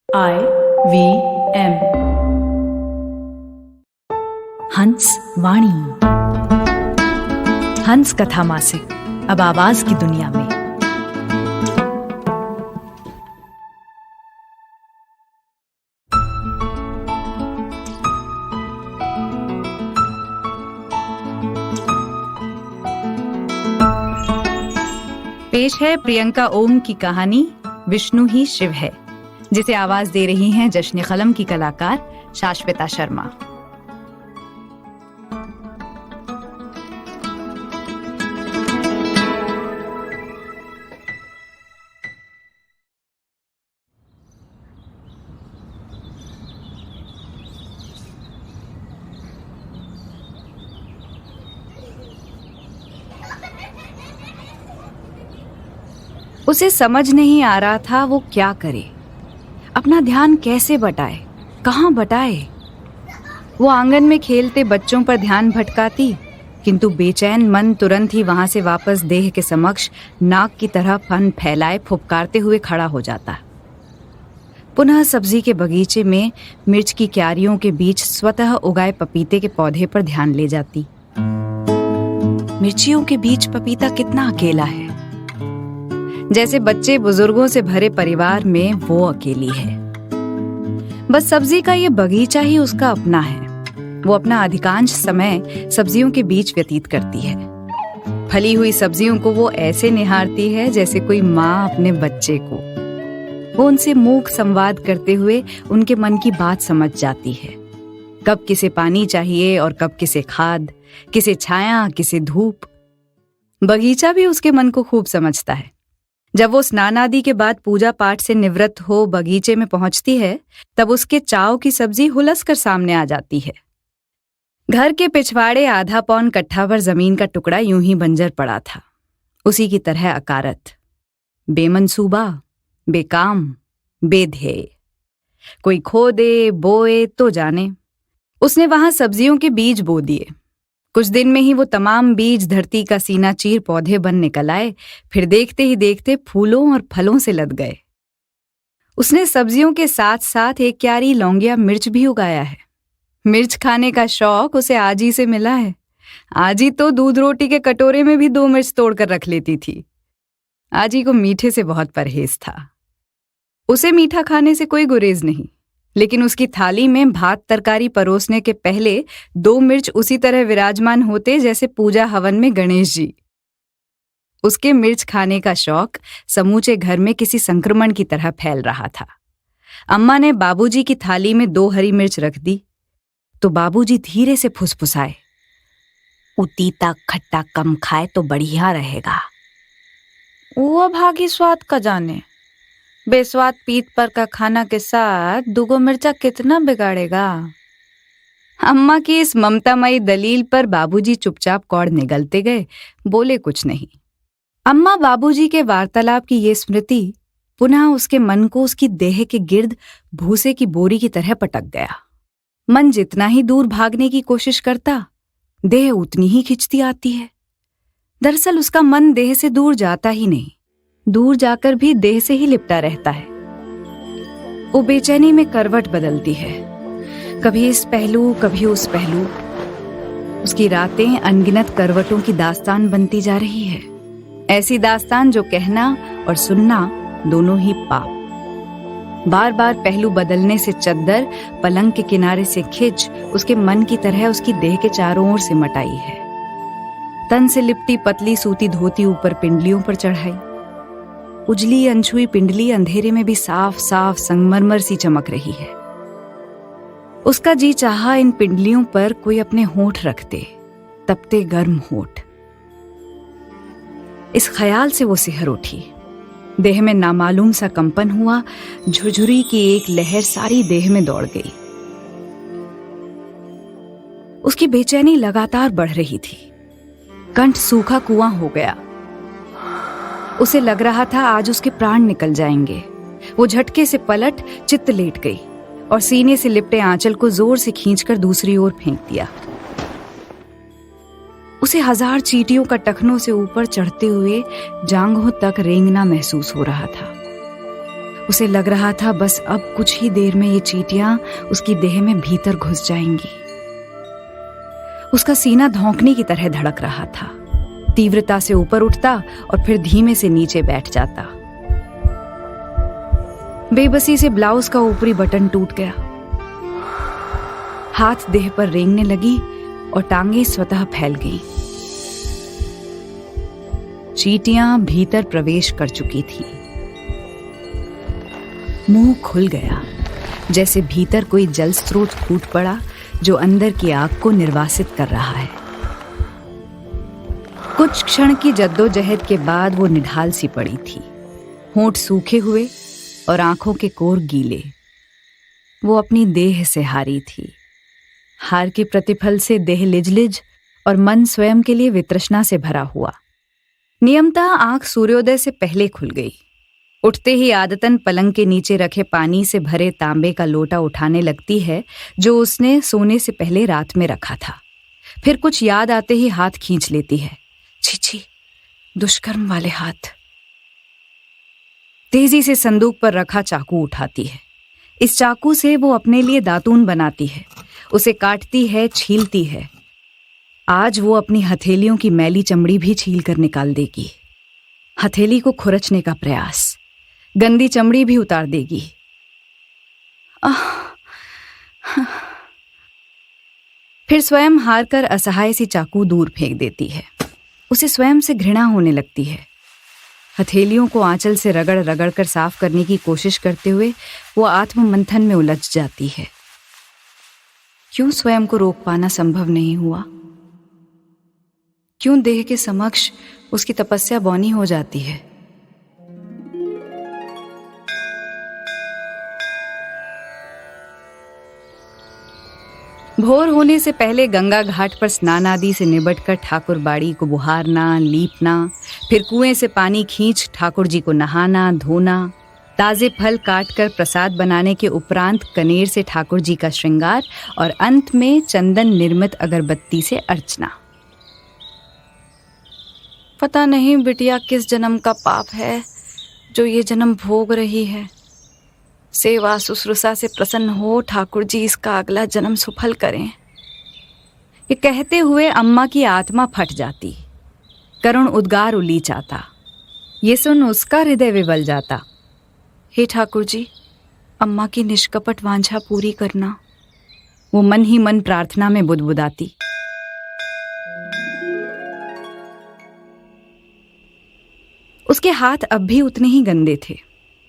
IVM हंस वाणी। हंस कथा मासिक अब आवाज की दुनिया में। पेश है प्रियंका ओम की कहानी विष्णु ही शिव है, जिसे आवाज दे रही हैं जश्न कलम की कलाकार शाश्विता शर्मा। उसे समझ नहीं आ रहा था वो क्या करे, अपना ध्यान कैसे बटाए, कहाँ बटाए। वो आंगन में खेलते बच्चों पर ध्यान भटकाती, किंतु बेचैन मन तुरंत ही वहां से वापस देह के समक्ष नाक की तरह फन फैलाए फुफकारते हुए खड़ा हो जाता। पुनः सब्जी के बगीचे में मिर्च की क्यारियों के बीच स्वतः उगाए पपीते के पौधे पर ध्यान ले जाती। मिर्चियों के बीच पपीता कितना अकेला है, जैसे बच्चे बुजुर्गों से भरे परिवार में वो अकेली है। बस सब्जी का ये बगीचा ही उसका अपना है। वो अपना अधिकांश समय सब्जियों के बीच व्यतीत करती है। फली हुई सब्जियों को वो ऐसे निहारती है जैसे कोई माँ अपने बच्चे को। वो उनसे मूक संवाद करते हुए उनके मन की बात समझ जाती है। कब किसे पानी चाहिए और कब किसे खाद, किसे छाया, किसे धूप। बगीचा भी उसके मन को खूब समझता है। जब वो स्नान आदि के बाद पूजा पाठ से निवृत्त हो बगीचे में पहुंचती है, तब उसके चाव की सब्जी हुलस कर सामने आ जाती है। घर के पिछवाड़े आधा पौन कट्ठा भर जमीन का टुकड़ा यूं ही बंजर पड़ा था, उसी की तरह अकारत, बेमनसूबा, बेकाम, बेध्येय। कोई खोदे बोए तो जाने। उसने वहां सब्जियों के बीज बो दिए। कुछ दिन में ही वो तमाम बीज धरती का सीना चीर पौधे बन निकल आए, फिर देखते ही देखते फूलों और फलों से लद गए। उसने सब्जियों के साथ साथ एक क्यारी लौंगिया मिर्च भी उगाया है। मिर्च खाने का शौक उसे आजी से मिला है। आजी तो दूध रोटी के कटोरे में भी 2 मिर्च तोड़कर रख लेती थी। आजी को मीठे से बहुत परहेज था। उसे मीठा खाने से कोई गुरेज नहीं, लेकिन उसकी थाली में भात तरकारी परोसने के पहले 2 मिर्च उसी तरह विराजमान होते जैसे पूजा हवन में गणेश जी। उसके मिर्च खाने का शौक समूचे घर में किसी संक्रमण की तरह फैल रहा था। अम्मा ने बाबूजी की थाली में 2 हरी मिर्च रख दी तो बाबूजी धीरे से फुसफुसाए, तीता खट्टा कम खाए तो बढ़िया रहेगा। वो भागी स्वाद का जाने, बेस्वाद पीत पर का खाना के साथ 2 मिर्चा कितना बिगाड़ेगा। अम्मा की इस ममतामयी दलील पर बाबूजी चुपचाप कौड़ निगलते गए, बोले कुछ नहीं। अम्मा बाबूजी के वार्तालाप की ये स्मृति पुनः उसके मन को उसकी देह के गिर्द भूसे की बोरी की तरह पटक गया। मन जितना ही दूर भागने की कोशिश करता, देह उतनी ही खिंचती आती है। दरअसल उसका मन देह से दूर जाता ही नहीं, दूर जाकर भी देह से ही लिपटा रहता है। वो बेचैनी में करवट बदलती है, कभी इस पहलू कभी उस पहलू। उसकी रातें अनगिनत करवटों की दास्तान बनती जा रही है। ऐसी दास्तान जो कहना और सुनना दोनों ही पाप। बार बार पहलू बदलने से चद्दर पलंग के किनारे से खिंच उसके मन की तरह उसकी देह के चारों ओर सिमट आई है। तन से लिपटी पतली सूती धोती ऊपर पिंडलियों पर चढ़ाई। उजली अनछुई पिंडली अंधेरे में भी साफ साफ संगमरमर सी चमक रही है। उसका जी चाहा इन पिंडलियों पर कोई अपने होंठ रखते, तपते गर्म होंठ। इस ख्याल से वो सिहर उठी। देह में नामालूम सा कंपन हुआ, झुरझुरी की एक लहर सारी देह में दौड़ गई। उसकी बेचैनी लगातार बढ़ रही थी। कंठ सूखा कुआं हो गया। उसे लग रहा था आज उसके प्राण निकल जाएंगे। वो झटके से पलट चित्त लेट गई और सीने से लिपटे आंचल को जोर से खींचकर दूसरी ओर फेंक दिया। उसे 1000 चींटियों का टखनों से ऊपर चढ़ते हुए जांघों तक रेंगना महसूस हो रहा था। उसे लग रहा था बस अब कुछ ही देर में ये चींटियां उसकी देह में भीतर घुस जाएंगी। उसका सीना धौंकने की तरह धड़क रहा था, तीव्रता से ऊपर उठता और फिर धीमे से नीचे बैठ जाता। बेबसी से ब्लाउज का ऊपरी बटन टूट गया, हाथ देह पर रेंगने लगी और टांगें स्वतः फैल गईं। चींटियां भीतर प्रवेश कर चुकी थी। मुंह खुल गया, जैसे भीतर कोई जल स्रोत फूट पड़ा जो अंदर की आग को निर्वासित कर रहा है। कुछ क्षण की जद्दोजहद के बाद वो निढाल सी पड़ी थी, होंठ सूखे हुए और आंखों के कोर गीले। वो अपनी देह से हारी थी। हार के प्रतिफल से देह लिजलिज और मन स्वयं के लिए वितृष्णा से भरा हुआ। नियमतः आंख सूर्योदय से पहले खुल गई। उठते ही आदतन पलंग के नीचे रखे पानी से भरे तांबे का लोटा उठाने लगती है जो उसने सोने से पहले रात में रखा था। फिर कुछ याद आते ही हाथ खींच लेती है। छी, दुष्कर्म वाले हाथ। तेजी से संदूक पर रखा चाकू उठाती है। इस चाकू से वो अपने लिए दातून बनाती है, उसे काटती है, छीलती है। आज वो अपनी हथेलियों की मैली चमड़ी भी छील कर निकाल देगी। हथेली को खुरचने का प्रयास, गंदी चमड़ी भी उतार देगी। फिर स्वयं हार कर असहाय सी चाकू दूर फेंक देती है। उसे स्वयं से घृणा होने लगती है। हथेलियों को आंचल से रगड़ रगड़ कर साफ करने की कोशिश करते हुए वो आत्ममंथन में उलझ जाती है। क्यों स्वयं को रोक पाना संभव नहीं हुआ? क्यों देह के समक्ष उसकी तपस्या बौनी हो जाती है? भोर होने से पहले गंगा घाट पर स्नान आदि से निबटकर ठाकुर बाड़ी को बुहारना, लीपना, फिर कुएं से पानी खींच ठाकुर जी को नहाना, धोना, ताजे फल काट कर प्रसाद बनाने के उपरांत कनेर से ठाकुर जी का श्रृंगार और अंत में चंदन निर्मित अगरबत्ती से अर्चना। पता नहीं बिटिया किस जन्म का पाप है जो ये जन्म भोग रही है। सेवा शुश्रूषा से प्रसन्न हो ठाकुर जी इसका अगला जन्म सुफल करें। ये कहते हुए अम्मा की आत्मा फट जाती, करुण उद्गार उलीच आता। ये सुन उसका हृदय विवल जाता। हे ठाकुर जी, अम्मा की निष्कपट वांछा पूरी करना। वो मन ही मन प्रार्थना में बुदबुदाती। उसके हाथ अब भी उतने ही गंदे थे।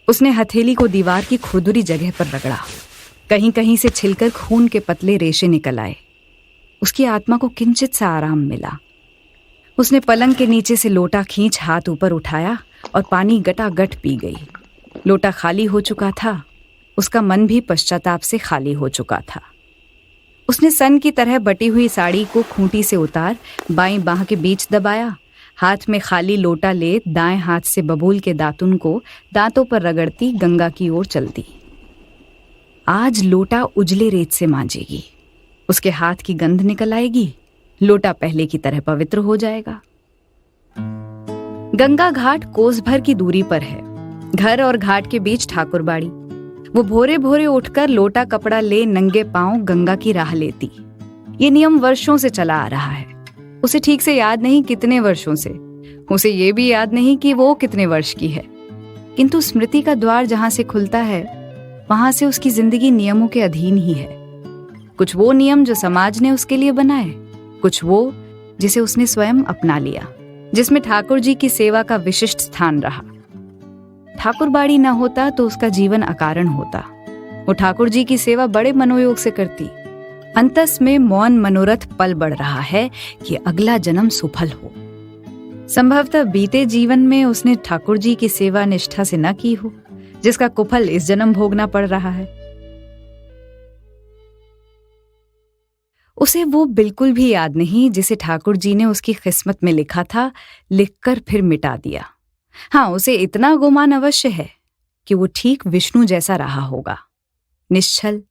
उसने हथेली को दीवार की खुरदुरी जगह पर रगड़ा। कहीं कहीं से छिलकर खून के पतले रेशे निकल आए। उसकी आत्मा को किंचित सा आराम मिला। उसने पलंग के नीचे से लोटा खींच हाथ ऊपर उठाया और पानी गटागट पी गई। लोटा खाली हो चुका था। उसका मन भी पश्चाताप से खाली हो चुका था। उसने सन की तरह बटी हुई साड़ी को खूंटी से उतार बाईं बाह के बीच दबाया। हाथ में खाली लोटा ले दाएं हाथ से बबूल के दातुन को दांतों पर रगड़ती गंगा की ओर चलती। आज लोटा उजले रेत से मांजेगी। उसके हाथ की गंध निकल आएगी। लोटा पहले की तरह पवित्र हो जाएगा। गंगा घाट कोस भर की दूरी पर है। घर और घाट के बीच ठाकुर बाड़ी। वो भोरे भोरे उठकर लोटा कपड़ा ले नंगे पांव गंगा की राह लेती। ये नियम वर्षों से चला आ रहा है। उसे ठीक से याद नहीं कितने वर्षों से। उसे ये भी याद नहीं कि वो कितने वर्ष की है। किंतु स्मृति का द्वार जहां से खुलता है वहां से उसकी जिंदगी नियमों के अधीन ही है। कुछ वो नियम जो समाज ने उसके लिए बनाए, कुछ वो जिसे उसने स्वयं अपना लिया, जिसमें ठाकुर जी की सेवा का विशिष्ट स्थान रहा। ठाकुर बाड़ी न होता तो उसका जीवन अकारण होता। वो ठाकुर जी की सेवा बड़े मनोयोग से करती। अंतस में मौन मनोरथ पल बढ़ रहा है कि अगला जन्म सुफल हो। संभवतः बीते जीवन में उसने ठाकुर जी की सेवा निष्ठा से न की हो, जिसका कुफल इस जन्म भोगना पड़ रहा है। उसे वो बिल्कुल भी याद नहीं जिसे ठाकुर जी ने उसकी किस्मत में लिखा था, लिखकर फिर मिटा दिया। हाँ, उसे इतना गुमान अवश्य है कि वो ठीक विष्णु जैसा रहा होगा, निश्चल,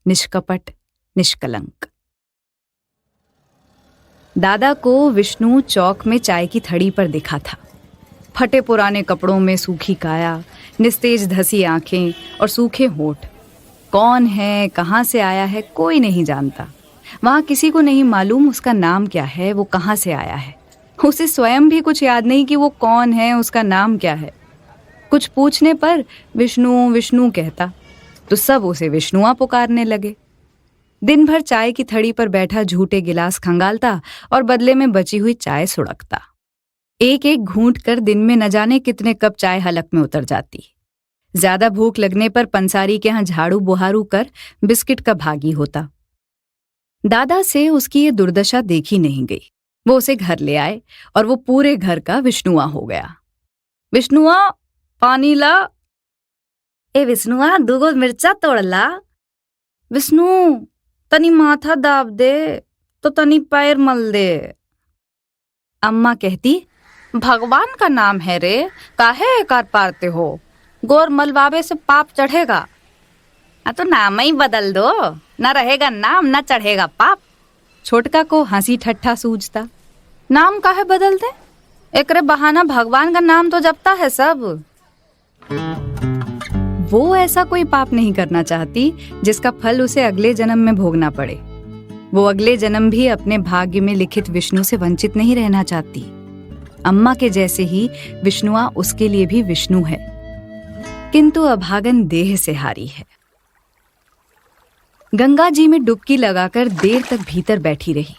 निष्कपट, निष्कलंक। दादा को विष्णु चौक में चाय की थड़ी पर दिखा था। फटे पुराने कपड़ों में सूखी काया, निस्तेज धसी आंखें और सूखे होंठ। कौन है, कहाँ से आया है, कोई नहीं जानता। वहां किसी को नहीं मालूम उसका नाम क्या है, वो कहाँ से आया है। उसे स्वयं भी कुछ याद नहीं कि वो कौन है, उसका नाम क्या है। कुछ पूछने पर विष्णु विष्णु कहता तो सब उसे विष्णुआ पुकारने लगे। दिन भर चाय की थड़ी पर बैठा झूठे गिलास खंगालता और बदले में बची हुई चाय सुड़कता। एक एक घूंट कर दिन में न जाने कितने कप चाय हलक में उतर जाती। ज्यादा भूख लगने पर पंसारी के यहाँ झाड़ू बुहारू कर बिस्किट का भागी होता। दादा से उसकी ये दुर्दशा देखी नहीं गई। वो उसे घर ले आए और वो पूरे घर का विष्णुआ हो गया। विष्णुआ, पानी ला। ए विष्णुआ, 2 मिर्चा तोड़ ला। विष्णु, तनी माथा दाब दे तो तनी पैर मल दे। अम्मा कहती, भगवान का नाम है रे, काहे एकार पारते हो, गोर मलवावे से पाप चढ़ेगा। तो नाम ही बदल दो, न रहेगा नाम न चढ़ेगा पाप। छोटका को हंसी ठट्ठा सूझता। नाम काहे बदल दे, एकरे बहाना भगवान का नाम तो जपता है सब। वो ऐसा कोई पाप नहीं करना चाहती जिसका फल उसे अगले जन्म में भोगना पड़े। वो अगले जन्म भी अपने भाग्य में लिखित विष्णु से वंचित नहीं रहना चाहती। अम्मा के जैसे ही विष्णुआ उसके लिए भी विष्णु है, किंतु अभागन देह से हारी है। गंगा जी में डुबकी लगाकर देर तक भीतर बैठी रही।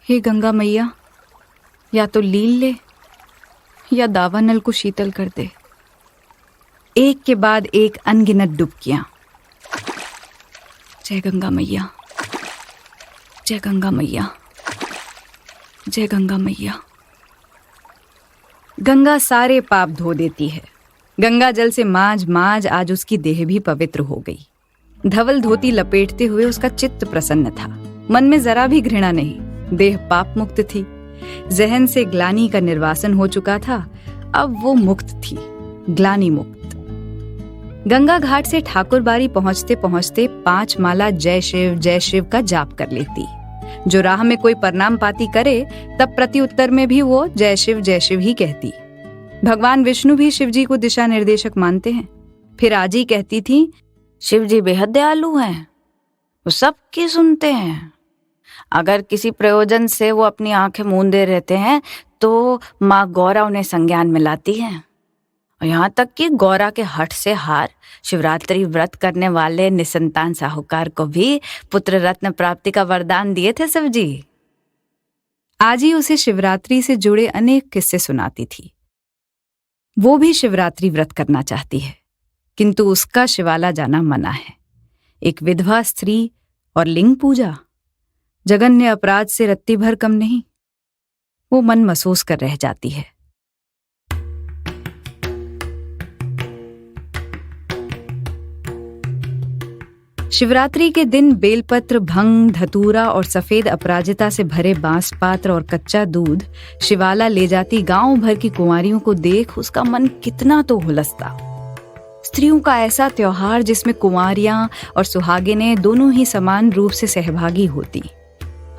हे गंगा मैया, या तो लील ले या दावानल को शीतल कर दे। एक के बाद एक अनगिनत डुबकियां। जय गंगा मैया, जय गंगा मैया, जय गंगा मैया। गंगा सारे पाप धो देती है। गंगा जल से माज माज आज उसकी देह भी पवित्र हो गई। धवल धोती लपेटते हुए उसका चित्त प्रसन्न था। मन में जरा भी घृणा नहीं। देह पाप मुक्त थी। जहन से ग्लानि का निर्वासन हो चुका था। अब वो मुक्त थी, ग्लानि मुक्त। गंगा घाट से ठाकुरबाड़ी पहुंचते पहुंचते 5 माला जय शिव का जाप कर लेती। जो राह में कोई प्रणाम पाती करे तब प्रति उत्तर में भी वो जय शिव ही कहती। भगवान विष्णु भी शिव जी को दिशा निर्देशक मानते हैं। फिर आज ही कहती थी, शिव जी बेहद दयालु हैं, वो सबकी सुनते हैं। अगर किसी प्रयोजन से वो अपनी आंखें मूंदे रहते हैं तो माँ गौरा उन्हें संज्ञान में लाती है। और यहाँ तक कि गौरा के हठ से हार शिवरात्रि व्रत करने वाले निसंतान साहूकार को भी पुत्र रत्न प्राप्ति का वरदान दिए थे शिव जी। आज ही उसे शिवरात्रि से जुड़े अनेक किस्से सुनाती थी। वो भी शिवरात्रि व्रत करना चाहती है, किंतु उसका शिवाला जाना मना है। एक विधवा स्त्री और लिंग पूजा, जघन्य अपराध से रत्ती भर कम नहीं। वो मन महसूस कर रह जाती है। शिवरात्रि के दिन बेलपत्र, भंग, धतूरा और सफेद अपराजिता से भरे बांस पात्र और कच्चा दूध शिवाला ले जाती गांव भर की कुंवारियों को देख उसका मन कितना तो हुलसता। स्त्रियों का ऐसा त्योहार जिसमें कुंवारियां और सुहागिनें दोनों ही समान रूप से सहभागी होती।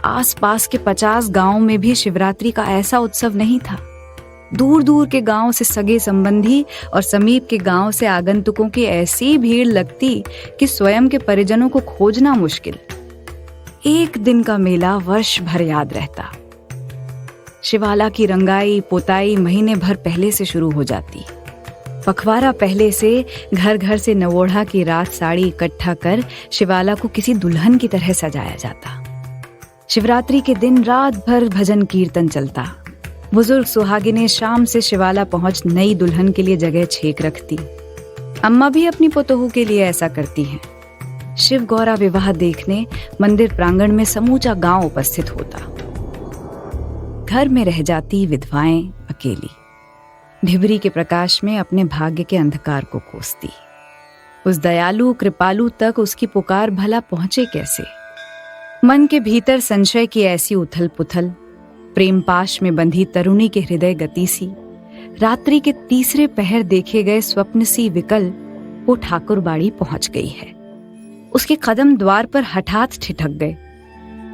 आसपास के 50 गांवों में भी शिवरात्रि का ऐसा उत्सव नहीं था। दूर दूर के गांव से सगे संबंधी और समीप के गांव से आगंतुकों की ऐसी भीड़ लगती कि स्वयं के परिजनों को खोजना मुश्किल। एक दिन का मेला वर्ष भर याद रहता। शिवाला की रंगाई पोताई महीने भर पहले से शुरू हो जाती। पखवाड़ा पहले से घर घर से नवोढ़ा की रात साड़ी इकट्ठा कर शिवाला को किसी दुल्हन की तरह सजाया जाता। शिवरात्रि के दिन रात भर भजन कीर्तन चलता। बुजुर्ग सुहागिनें शाम से शिवाला पहुंच नई दुल्हन के लिए जगह छेक रखती। अम्मा भी अपनी पोतोहू के लिए ऐसा करती हैं। शिव गौरा विवाह देखने मंदिर प्रांगण में समूचा गांव उपस्थित होता। घर में रह जाती विधवाएं अकेली ढिबरी के प्रकाश में अपने भाग्य के अंधकार को कोसती। उस दयालु कृपालु तक उसकी पुकार भला पहुंचे कैसे? मन के भीतर संशय की ऐसी उथल पुथल, प्रेम पाश में बंधी तरुणी के हृदय गति सी, रात्रि के तीसरे पहर देखे गए स्वप्न सी विकल वो ठाकुरबाड़ी पहुंच गई है। उसके कदम द्वार पर हठात ठिठक गए।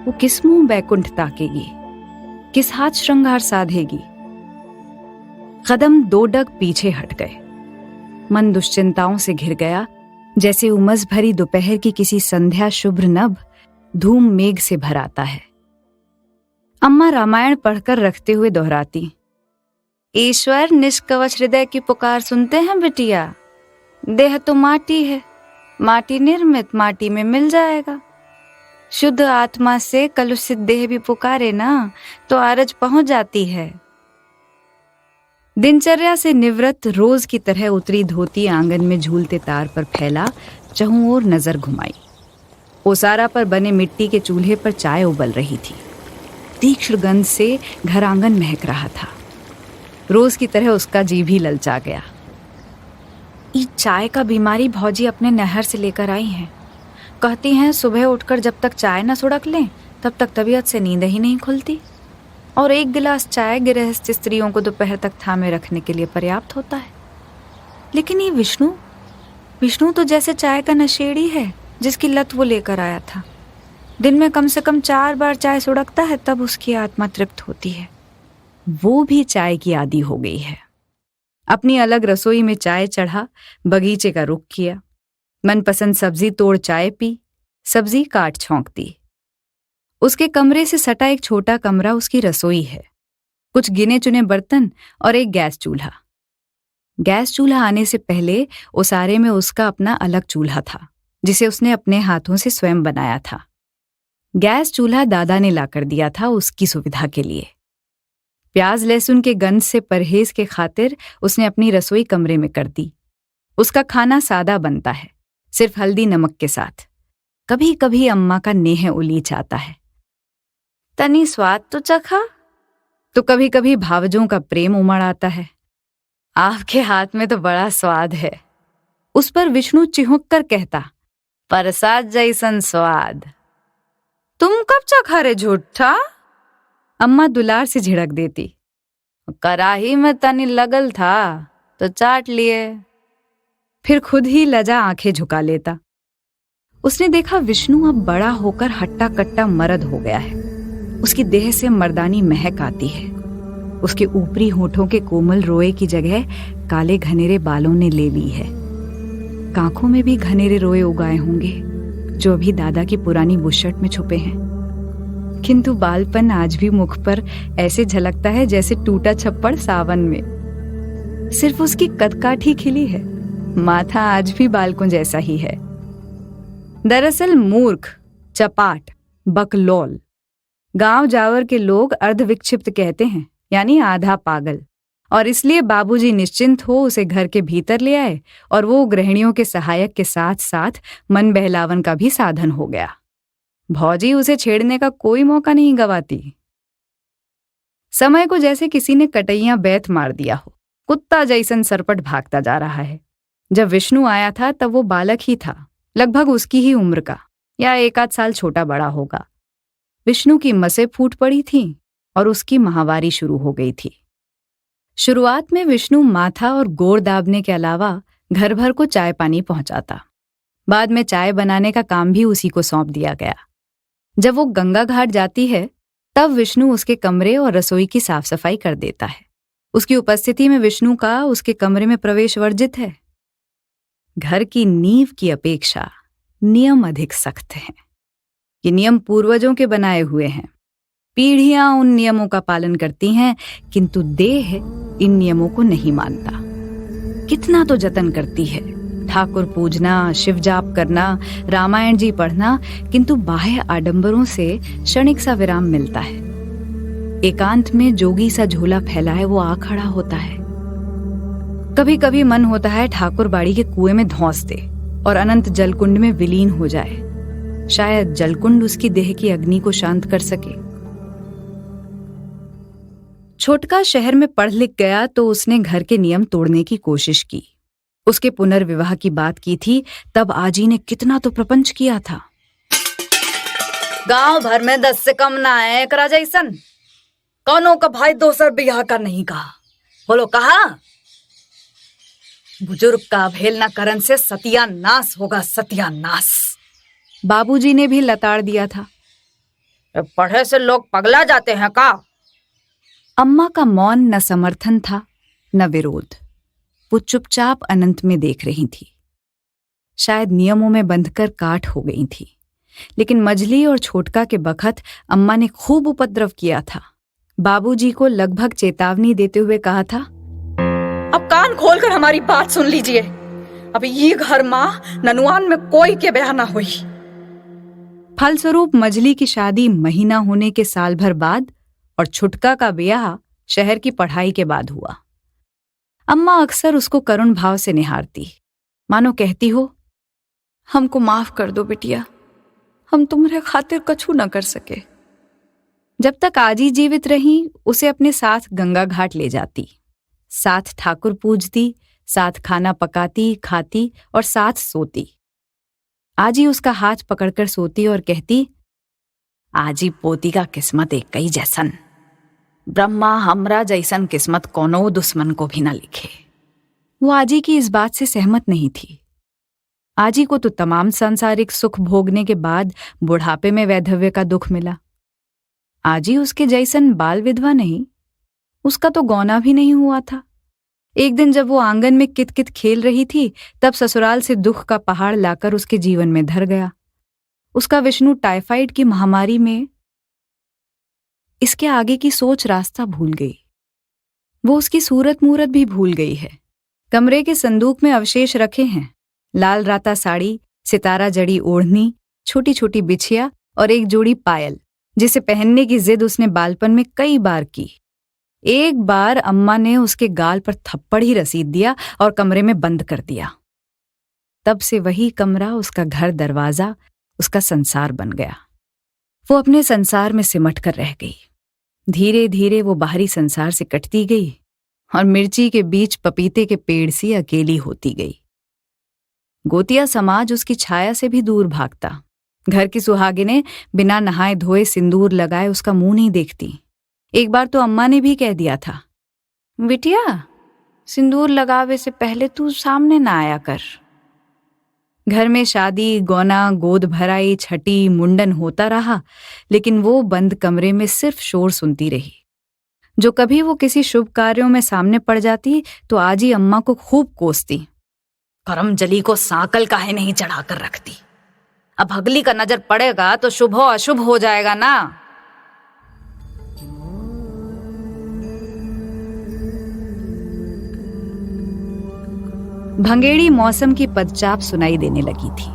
वो किस मुंह बैकुंठ ताकेगी, किस हाथ श्रृंगार साधेगी? कदम 2 डग पीछे हट गए। मन दुश्चिंताओं से घिर गया, जैसे उमस भरी दोपहर की किसी संध्या शुभ्र नभ धूम मेघ से भर आता है। अम्मा रामायण पढ़कर रखते हुए दोहराती, ईश्वर निष्कवच हृदय की पुकार सुनते हैं बिटिया। देह तो माटी है, माटी निर्मित माटी में मिल जाएगा। शुद्ध आत्मा से कलुषित देह भी पुकारे ना तो आरज पहुंच जाती है। दिनचर्या से निवृत्त रोज की तरह उतरी धोती आंगन में झूलते तार पर फैला, चहुं ओर नजर घुमाई। ओसारा पर बने मिट्टी के चूल्हे पर चाय उबल रही थी। तीक्ष्ण गंध से घर आंगन महक रहा था। रोज की तरह उसका जी भी ललचा गया। ये चाय का बीमारी भौजी अपने नहर से लेकर आई हैं। कहती हैं सुबह उठकर जब तक चाय न सुड़क लें तब तक तबीयत से नींद ही नहीं खुलती, और एक गिलास चाय गृहस्थ स्त्रियों को दोपहर तक थामे रखने के लिए पर्याप्त होता है। लेकिन ये विष्णु तो जैसे चाय का नशेड़ी है जिसकी लत वो लेकर आया था। दिन में कम से कम 4 बार चाय सुड़कता है, तब उसकी आत्मा तृप्त होती है। वो भी चाय की आदी हो गई है। अपनी अलग रसोई में चाय चढ़ा, बगीचे का रुख किया, मनपसंद सब्जी तोड़ चाय पी, सब्जी काट छौंक दी। उसके कमरे से सटा एक छोटा कमरा उसकी रसोई है, कुछ गिने चुने बर्तन और एक गैस चूल्हा। गैस चूल्हा आने से पहले ओसारे में उसका अपना अलग चूल्हा था, जिसे उसने अपने हाथों से स्वयं बनाया था। गैस चूल्हा दादा ने लाकर दिया था उसकी सुविधा के लिए। प्याज लहसुन के गंध से परहेज के खातिर उसने अपनी रसोई कमरे में कर दी। उसका खाना सादा बनता है, सिर्फ हल्दी नमक के साथ। कभी कभी अम्मा का नेह उलीच आता है, तनी स्वाद तो चखा। तो कभी कभी भावजों का प्रेम उमड़ आता है, आपके हाथ में तो बड़ा स्वाद है। उस पर विष्णु चिहुक कर कहता, प्रसाद जैसन स्वाद। तुम कब चखा रे झूठा? अम्मा दुलार से झिड़क देती, कराही में तनी लगल था तो चाट लिए। फिर खुद ही लजा आंखें झुका लेता। उसने देखा विष्णु अब बड़ा होकर हट्टा कट्टा मर्द हो गया है। उसकी देह से मर्दानी महक आती है। उसके ऊपरी होठों के कोमल रोए की जगह काले घनेरे बालों ने ले ली है। कांखों में भी घनेरे रोए उगाए होंगे, जो अभी दादा की पुरानी बुशर्ट में छुपे हैं। किंतु बालपन आज भी मुख पर ऐसे झलकता है जैसे टूटा छप्पड़ सावन में। सिर्फ उसकी कदकाठी खिली है, माथा आज भी बालकों जैसा ही है। दरअसल मूर्ख, चपाट, बकलौल गांव जावर के लोग अर्धविक्षिप्त कहते हैं, यानी आधा पागल। और इसलिए बाबूजी निश्चिंत हो उसे घर के भीतर ले आए, और वो गृहिणियों के सहायक के साथ साथ मन बहलावन का भी साधन हो गया। भौजी उसे छेड़ने का कोई मौका नहीं गवाती। समय को जैसे किसी ने कटैया बैत मार दिया हो, कुत्ता जैसन सरपट भागता जा रहा है। जब विष्णु आया था तब वो बालक ही था, लगभग उसकी ही उम्र का, या 1 आध साल छोटा बड़ा होगा। विष्णु की मसें फूट पड़ी थीं और उसकी माहवारी शुरू हो गई थी। शुरुआत में विष्णु माथा और गोड़ दाबने के अलावा घर भर को चाय पानी पहुंचाता। बाद में चाय बनाने का काम भी उसी को सौंप दिया गया। जब वो गंगा घाट जाती है तब विष्णु उसके कमरे और रसोई की साफ सफाई कर देता है। उसकी उपस्थिति में विष्णु का उसके कमरे में प्रवेश वर्जित है। घर की नींव की अपेक्षा नियम अधिक सख्त हैं। ये नियम पूर्वजों के बनाए हुए हैं। पीढ़ियां उन नियमों का पालन करती हैं, किंतु देह इन नियमों को नहीं मानता। कितना तो जतन करती है, ठाकुर पूजना, शिव जाप करना, रामायण जी पढ़ना, किंतु बाह्य आडंबरों से क्षणिक सा विराम मिलता है। एकांत में जोगी सा झोला फैलाए वो आ खड़ा होता है। कभी कभी मन होता है ठाकुर बाड़ी के कुएं में धौंस दे और अनंत जलकुंड में विलीन हो जाए। शायद जलकुंड उसकी देह की अग्नि को शांत कर सके। छोटका शहर में पढ़ लिख गया तो उसने घर के नियम तोड़ने की कोशिश की। उसके पुनर्विवाह की बात की थी तब आजी ने कितना तो प्रपंच किया था। गांव भर में 10 से कम ना है एक राजैसन। कौनों का भाई दोसर बियाह का नहीं कहा, बोलो कहा। बुजुर्ग का अवहेलना करन से सत्यानाश होगा, सत्यानाश। बाबूजी ने भी लताड़ दिया था। पढ़े से लोग पगला जाते हैं का? अम्मा का मौन न समर्थन था न विरोध। वो चुपचाप अनंत में देख रही थी। शायद नियमों में बंधकर काट हो गई थी, लेकिन मजली और छोटका के बखत अम्मा ने खूब उपद्रव किया था। बाबूजी को लगभग चेतावनी देते हुए कहा था, अब कान खोलकर हमारी बात सुन लीजिए। अब ये घर माँ ननुआन में कोई के ब्याह ना हुई। फलस्वरूप मजली की शादी महीना होने के साल भर बाद और छुटका का ब्याह शहर की पढ़ाई के बाद हुआ। अम्मा अक्सर उसको करुण भाव से निहारती, मानो कहती हो, हमको माफ कर दो बिटिया, हम तुम्हारे खातिर कछु न कर सके। जब तक आजी जीवित रही उसे अपने साथ गंगा घाट ले जाती, साथ ठाकुर पूजती, साथ खाना पकाती, खाती और साथ सोती। आजी उसका हाथ पकड़कर सोती और कहती, आजी पोती का किस्मत एक ही जैसन, ब्रह्मा हमरा जैसन किस्मत कोनो दुश्मन को भी न लिखे। वो आजी की इस बात से सहमत नहीं थी। आजी को तो तमाम सांसारिक सुख भोगने के बाद बुढ़ापे में वैधव्य का दुख मिला। आजी उसके जैसन बाल विधवा नहीं, उसका तो गौना भी नहीं हुआ था। एक दिन जब वो आंगन में कित-कित खेल रही थी, तब ससुराल से दुख का पहाड़ लाकर उसके जीवन में धर गया। उसका विष्णु टाइफाइड की महामारी में इसके आगे की सोच रास्ता भूल गई। वो उसकी सूरत मूरत भी भूल गई है। कमरे के संदूक में अवशेष रखे हैं, लाल राता साड़ी, सितारा जड़ी ओढ़नी, छोटी छोटी बिछिया और एक जोड़ी पायल, जिसे पहनने की जिद उसने बालपन में कई बार की। एक बार अम्मा ने उसके गाल पर थप्पड़ ही रसीद दिया और कमरे में बंद कर दिया। तब से वही कमरा उसका घर दरवाजा, उसका संसार बन गया। वो अपने संसार में सिमट कर रह गई। धीरे धीरे वो बाहरी संसार से कटती गई और मिर्ची के बीच पपीते के पेड़ सी अकेली होती गई। गोतिया समाज उसकी छाया से भी दूर भागता। घर की सुहागिनें बिना नहाए धोए सिंदूर लगाए उसका मुंह नहीं देखती। एक बार तो अम्मा ने भी कह दिया था, बिटिया सिंदूर लगावे से पहले तू सामने ना आया कर। घर में शादी, गौना, गोद भराई, छठी, मुंडन होता रहा, लेकिन वो बंद कमरे में सिर्फ शोर सुनती रही। जो कभी वो किसी शुभ कार्यों में सामने पड़ जाती तो आजी अम्मा को खूब कोसती, करम जली को सांकल काहे नहीं चढ़ाकर रखती, अब अगली का नजर पड़ेगा तो शुभ हो अशुभ हो जाएगा ना। भंगेड़ी मौसम की पदचाप सुनाई देने लगी थी।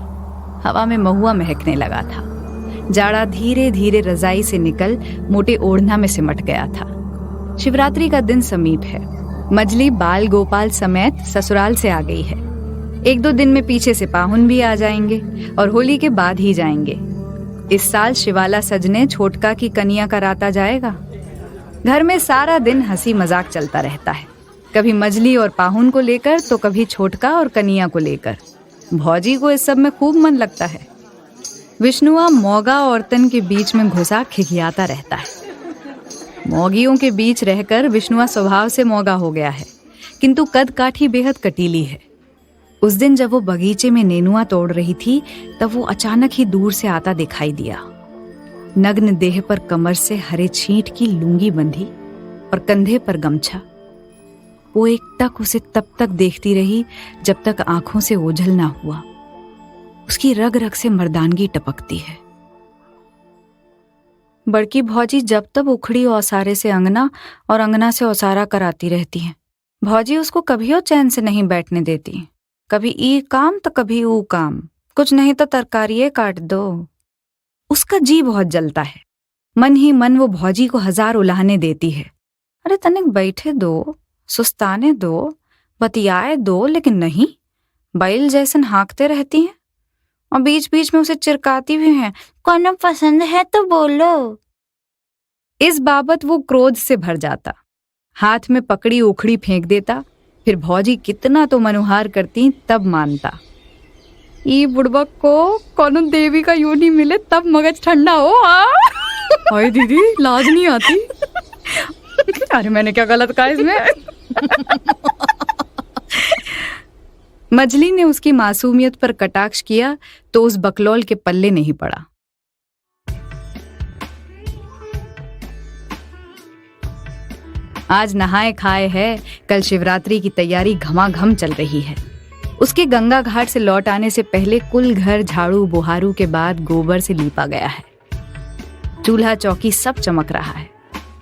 हवा में महुआ महकने लगा था। जाड़ा धीरे धीरे रजाई से निकल मोटे ओढ़ना में सिमट गया था। शिवरात्रि का दिन समीप है। मजली बाल गोपाल समेत ससुराल से आ गई है। 1-2 दिन में पीछे से पाहुन भी आ जाएंगे और होली के बाद ही जाएंगे। इस साल शिवाला सजने छोटका की कनिया का राता जाएगा। घर में सारा दिन हंसी मजाक चलता रहता है, कभी मजली और पाहुन को लेकर तो कभी छोटका और कनिया को लेकर। भौजी को इस सब में खूब मन लगता है। विष्णुआ मौगा औरतन के बीच में घुसा खिखियाता रहता है। मौगियों के बीच रहकर विष्णुआ स्वभाव से मौगा हो गया है, किंतु कद काठी बेहद कटीली है। उस दिन जब वो बगीचे में नेनुआ तोड़ रही थी, तब वो अचानक ही दूर से आता दिखाई दिया। नग्न देह पर कमर से हरे छींट की लुंगी बंधी और कंधे पर गमछा। वो एकटक उसे तब तक देखती रही जब तक आंखों से ओझल ना हुआ। उसकी रग रग से मर्दानगी टपकती है। बड़की भौजी जब तब उखड़ी औसारे से अंगना और अंगना से औसारा कराती रहती हैं। भौजी उसको कभी चैन से नहीं बैठने देती। कभी ई काम तो कभी ऊ काम, कुछ नहीं तो तरकारिये काट दो। उसका जी बहुत जलता है। मन ही मन वो भौजी को 1000 उलाहने देती है। अरे तनिक बैठे दो, सुस्ताने दो, बतियाए दो, लेकिन नहीं, बैल जैसन हाँकते रहती हैं और बीच बीच में उसे चिरकाती भी हैं, कौन पसंद है तो बोलो। इस बाबत वो क्रोध से भर जाता, हाथ में पकड़ी उखड़ी फेंक देता। फिर भौजी कितना तो मनुहार करती तब मानता। ई बुड़बक को कोनो देवी का योनि मिले तब मगज ठंडा हो। हाय दीदी, लाज नहीं आती। अरे मैंने क्या गलत कहा इसमें? मजली ने उसकी मासूमियत पर कटाक्ष किया तो उस बकलौल के पल्ले नहीं पड़ा। आज नहाए खाए है, कल शिवरात्रि की तैयारी घमाघम चल रही है। उसके गंगा घाट से लौट आने से पहले कुल घर झाड़ू बुहारू के बाद गोबर से लीपा गया है। चूल्हा चौकी सब चमक रहा है।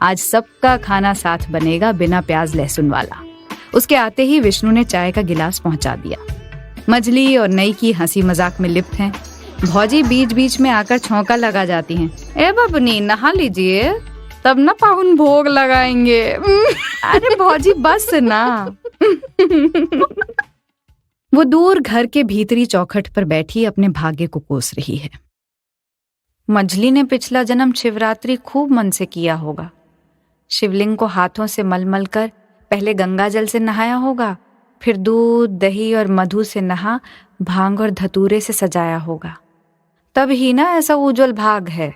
आज सबका खाना साथ बनेगा, बिना प्याज लहसुन वाला। उसके आते ही विष्णु ने चाय का गिलास पहुंचा दिया। मजली और नई की हंसी मजाक में लिप्त हैं। भौजी बीच बीच में आकर छौंका लगा जाती हैं। ए बबनी, नहा लीजिए, तब ना पाहुन भोग लगाएंगे। अरे भौजी बस ना। वो दूर घर के भीतरी चौखट पर बैठी अपने भाग्य को कोस रही है। मजली ने पिछला जन्म शिवरात्रि खूब मन से किया होगा। शिवलिंग को हाथों से मलमल कर पहले गंगा जल से नहाया होगा, फिर दूध दही और मधु से नहा भांग और धतूरे से सजाया होगा। तब ही ना ऐसा उज्जवल भाग है,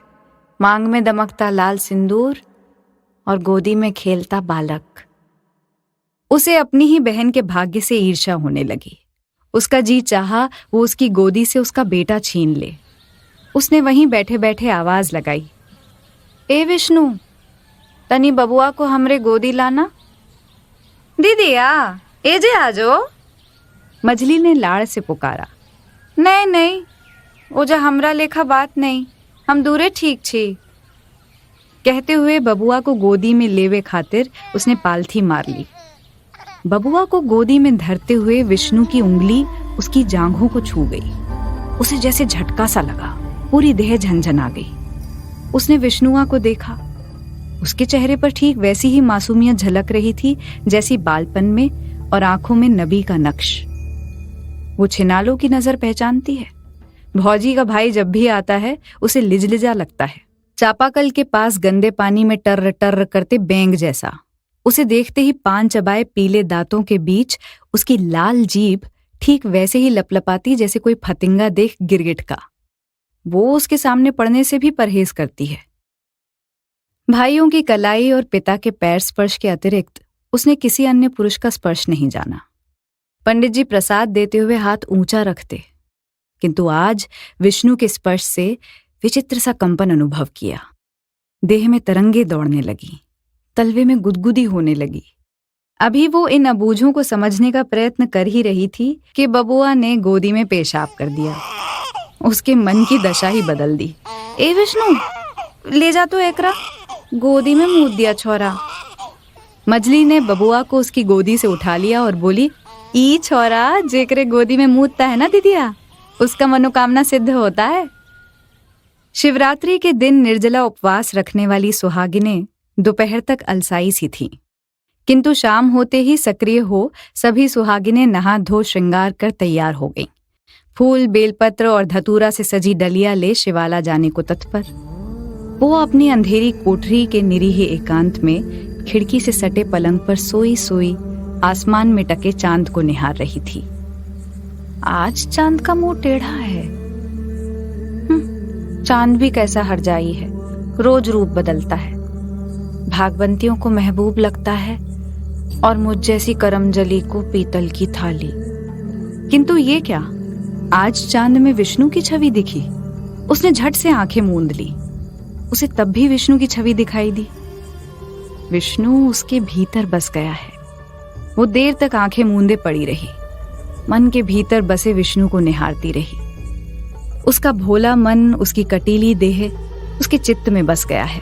मांग में दमकता लाल सिंदूर और गोदी में खेलता बालक। उसे अपनी ही बहन के भाग्य से ईर्ष्या होने लगी। उसका जी चाहा वो उसकी गोदी से उसका बेटा छीन ले। उसने वहीं बैठे बैठे आवाज लगाई, ए विष्णु, तनी बबुआ को हमरे गोदी लाना। दीदिया, एजे आजो। मजली ने लाड़ से पुकारा। नहीं नहीं, ओजा हमरा लेखा बात नहीं, हम दूरे ठीक छी। कहते हुए बबुआ को गोदी में लेवे खातिर उसने पालथी मार ली। बबुआ को गोदी में धरते हुए विष्णु की उंगली उसकी जांघों को छू गई। उसे जैसे झटका सा लगा, पूरी देह झंझना गई। उसने विष्णुआ को देखा। उसके चेहरे पर ठीक वैसी ही मासूमियत झलक रही थी जैसी बालपन में, और आंखों में नबी का नक्श। वो छिनालों की नजर पहचानती है। भौजी का भाई जब भी आता है उसे लिजलिजा लगता है, चापाकल के पास गंदे पानी में टर्र टर्र करते बैंग जैसा। उसे देखते ही पान चबाए पीले दांतों के बीच उसकी लाल जीभ ठीक वैसे ही लपलपाती जैसे कोई फतिंगा देख गिरगिट का। वो उसके सामने पड़ने से भी परहेज करती है। भाइयों की कलाई और पिता के पैर स्पर्श के अतिरिक्त उसने किसी अन्य पुरुष का स्पर्श नहीं जाना। पंडित जी प्रसाद देते हुए हाथ ऊंचा रखते, किंतु आज विष्णु के स्पर्श से विचित्र सा कंपन अनुभव किया। देह में तरंगे दौड़ने लगी, तलवे में गुदगुदी होने लगी। अभी वो इन अबूझों को समझने का प्रयत्न कर ही रही थी कि बबुआ ने गोदी में पेशाब कर दिया। उसके मन की दशा ही बदल दी। ए विष्णु, ले जा तो एकरा, गोदी में मूत दिया छोरा। मजली ने बबुआ को उसकी गोदी से उठा लिया और बोली, ई छोरा जेकरे गोदी में मूतता है ना दीदिया, उसका मनोकामना सिद्ध होता है। शिवरात्रि के दिन निर्जला उपवास रखने वाली सुहागिनें दोपहर तक अलसाई सी थीं, किंतु शाम होते ही सक्रिय हो सभी सुहागिनें नहा धो श्रृंगार कर तैयार हो गईं। फूल, बेलपत्र और धतूरा से सजी डलिया ले शिवाला जाने को तत्पर। वो अपनी अंधेरी कोठरी के निरीह एकांत में खिड़की से सटे पलंग पर सोई सोई आसमान में टके चांद को निहार रही थी। आज चांद का मुंह टेढ़ा है। चांद भी कैसा हरजाई है, रोज रूप बदलता है। भागवंतियों को महबूब लगता है और मुझ जैसी करमजली को पीतल की थाली। किंतु ये क्या, आज चांद में विष्णु की छवि दिखी। उसने झट से आंखें मूंद ली। उसे तब भी विष्णु की छवि दिखाई दी। विष्णु उसके भीतर बस गया है। वो देर तक आंखें मूंदे पड़ी रही, मन के भीतर बसे विष्णु को निहारती रही। उसका भोला मन, उसकी कटीली देह उसके चित्त में बस गया है।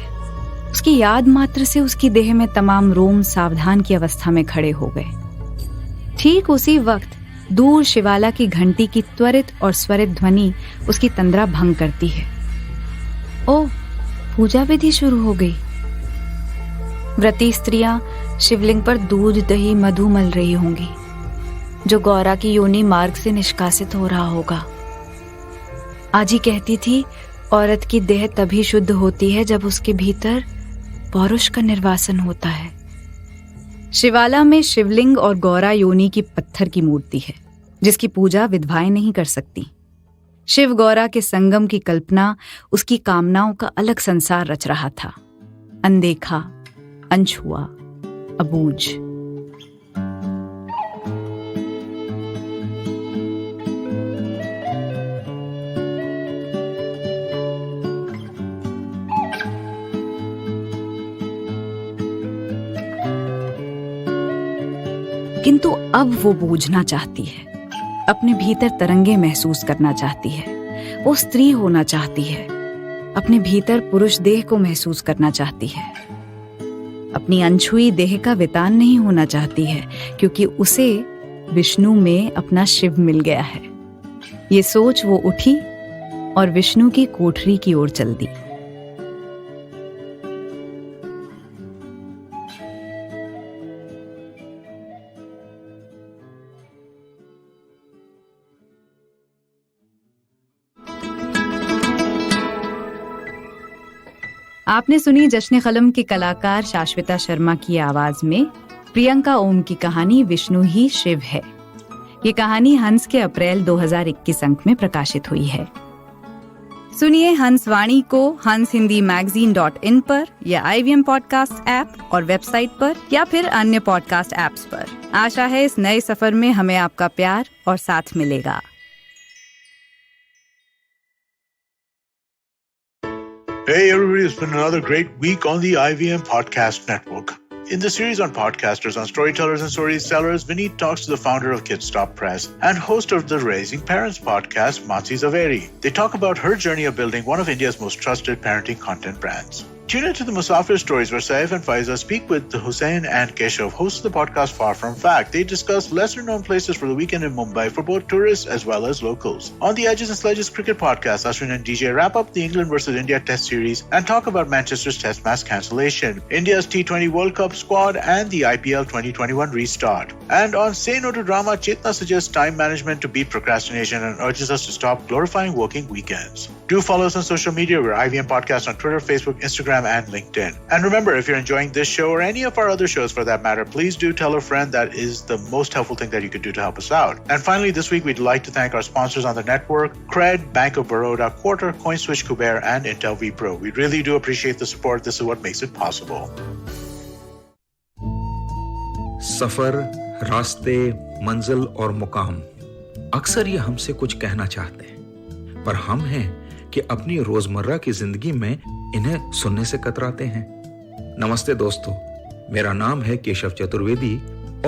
उसकी याद मात्र से उसकी देह में तमाम रोम सावधान की अवस्था में खड़े हो गए। ठीक उसी वक्त दूर शिवाला की घंटी की त्वरित और स्वरित ध्वनि उसकी तंद्रा भंग करती है। ओह, पूजा विधि शुरू हो गई। व्रती स्त्रियां शिवलिंग पर दूध दही मधु मल रही होंगी, जो गौरा की योनि मार्ग से निष्कासित हो रहा होगा। आजी कहती थी, औरत की देह तभी शुद्ध होती है जब उसके भीतर पौरुष का निर्वासन होता है। शिवाला में शिवलिंग और गौरा योनि की पत्थर की मूर्ति है, जिसकी पूजा विधवाएं नहीं कर सकती। शिव गौरा के संगम की कल्पना उसकी कामनाओं का अलग संसार रच रहा था, अनदेखा, अनछुआ, अबूझ। किंतु अब वो बूझना चाहती है, अपने भीतर तरंगे महसूस करना चाहती है, वो स्त्री होना चाहती है, अपने भीतर पुरुष देह को महसूस करना चाहती है, अपनी अनछुई देह का वितान नहीं होना चाहती है, क्योंकि उसे विष्णु में अपना शिव मिल गया है। ये सोच वो उठी और विष्णु की कोठरी की ओर चल दी। आपने सुनी जश्न कलम के कलाकार शाश्विता शर्मा की आवाज में प्रियंका ओम की कहानी विष्णु ही शिव है। ये कहानी हंस के अप्रैल 2021 अंक में प्रकाशित हुई है। सुनिए हंस वाणी को hanshindiMagazine.in पर या IVM पॉडकास्ट ऐप और वेबसाइट पर या फिर अन्य पॉडकास्ट ऐप्स पर। आशा है इस नए सफर में हमें आपका प्यार और साथ मिलेगा। Hey everybody, it's been another great week on the IVM Podcast Network. In the series on podcasters, on storytellers and storytellers, Vineet talks to the founder of Kids Stop Press and host of the Raising Parents podcast, Mansi Zaveri. They talk about her journey of building one of India's most trusted parenting content brands. Tune into the Musafir Stories where Saif and Faiza speak with Hussein and Keshav, hosts of the podcast Far From Fact. They discuss lesser-known places for the weekend in Mumbai for both tourists as well as locals. On the Edges and Sledges cricket podcast, Ashwin and DJ wrap up the England vs. India Test series and talk about Manchester's Test match cancellation, India's T20 World Cup squad and the IPL 2021 restart. And on Say No to Drama, Chetna suggests time management to beat procrastination and urges us to stop glorifying working weekends. Do follow us on social media. We're IVM Podcast on Twitter, Facebook, Instagram, and LinkedIn. And remember, if you're enjoying this show or any of our other shows for that matter, please do tell a friend. That is the most helpful thing that you could do to help us out. And finally, this week, we'd like to thank our sponsors on the network, Cred, Bank of Baroda, Quarter, CoinSwitch, Kuber, and Intel vPro. We really do appreciate the support. This is what makes it possible. सफर, रास्ते, मंजिल और मुकाम अक्सर ये हमसे कुछ कहना चाहते हैं, पर हम हैं कि अपनी रोजमर्रा की जिंदगी में इन्हें सुनने से कतराते हैं। नमस्ते दोस्तों, मेरा नाम है केशव चतुर्वेदी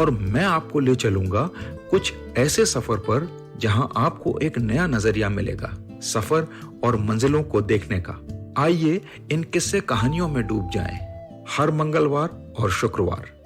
और मैं आपको ले चलूंगा कुछ ऐसे सफर पर जहां आपको एक नया नजरिया मिलेगा सफर और मंजिलों को देखने का। आइए इन किस्से कहानियों में डूब जाएं। हर मंगलवार और शुक्रवार